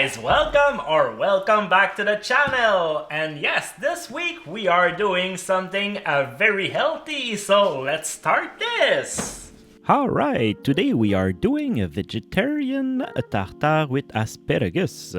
guys, welcome back to the channel. And yes, this week we are doing something very healthy, so let's start this. Alright, today we are doing a vegetarian tartare with asparagus.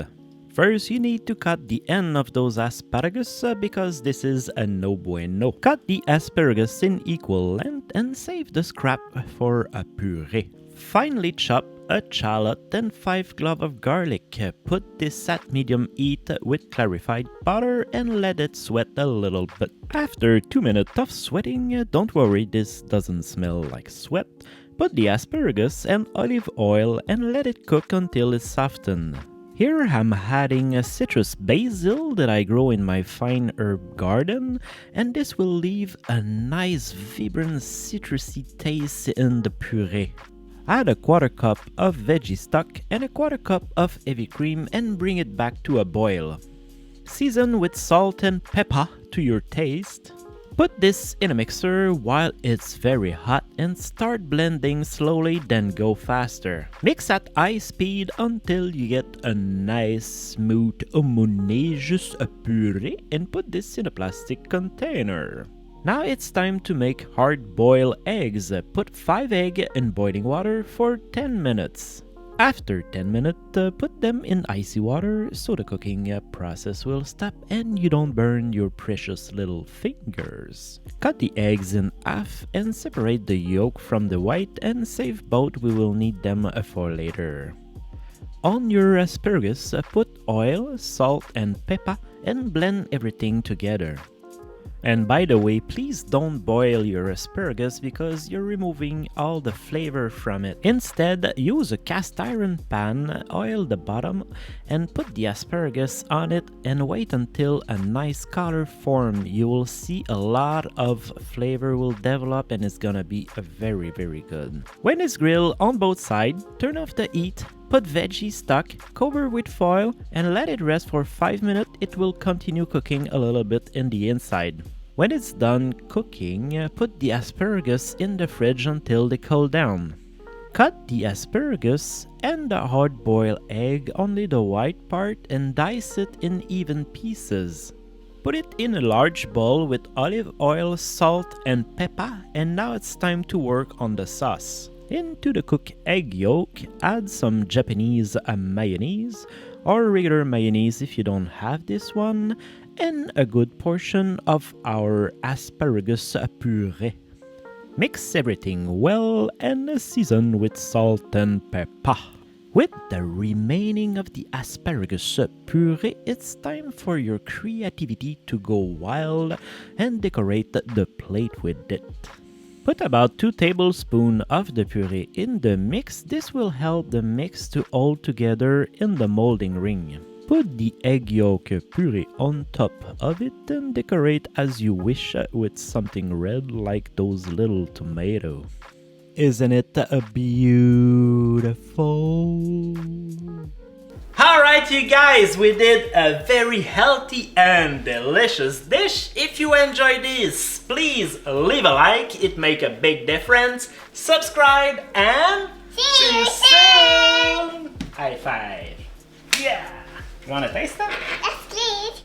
First, you need to cut the end of those asparagus because this is a no bueno. Cut the asparagus in equal length and save the scrap for a puree. Finally, chop a shallot and 5 cloves of garlic. Put this at medium heat with clarified butter and let it sweat a little bit. After 2 minutes of sweating, don't worry, this doesn't smell like sweat. Put the asparagus and olive oil and let it cook until it's softened. Here I'm adding a citrus basil that I grow in my fine herb garden, and this will leave a nice vibrant citrusy taste in the puree. Add a 1/4 cup of veggie stock and a 1/4 cup of heavy cream and bring it back to a boil. Season with salt and pepper to your taste. Put this in a mixer while it's very hot and start blending slowly, then go faster. Mix at high speed until you get a nice smooth homogeneous puree and put this in a plastic container. Now it's time to make hard-boiled eggs. Put 5 eggs in boiling water for 10 minutes. After 10 minutes, put them in icy water so the cooking process will stop and you don't burn your precious little fingers. Cut the eggs in half and separate the yolk from the white and save both, we will need them for later. On your asparagus, put oil, salt and pepper and blend everything together. And by the way, please don't boil your asparagus because you're removing all the flavor from it. Instead, use a cast iron pan, oil the bottom, and put the asparagus on it and wait until a nice color forms. You will see a lot of flavor will develop and it's gonna be very good. When it's grilled on both sides, turn off the heat. Put veggie stock, cover with foil, and let it rest for 5 minutes. It will continue cooking a little bit in the inside. When it's done cooking, put the asparagus in the fridge until they cool down. Cut the asparagus and the hard-boiled egg, only the white part, and dice it in even pieces. Put it in a large bowl with olive oil, salt, and pepper, and now it's time to work on the sauce. Into the cooked egg yolk, add some Japanese mayonnaise or regular mayonnaise if you don't have this one, and a good portion of our asparagus puree. Mix everything well and season with salt and pepper. With the remaining of the asparagus puree, it's time for your creativity to go wild and decorate the plate with it. Put about 2 tablespoons of the puree in the mix. This will help the mix to hold together in the molding ring. Put the egg yolk puree on top of it and decorate as you wish with something red like those little tomatoes. Isn't it beautiful? Alright you guys, we did a very healthy and delicious dish. If you enjoyed this, please leave a like, it makes a big difference. Subscribe and see you soon! High five! Yeah! You wanna taste that? Yes, please.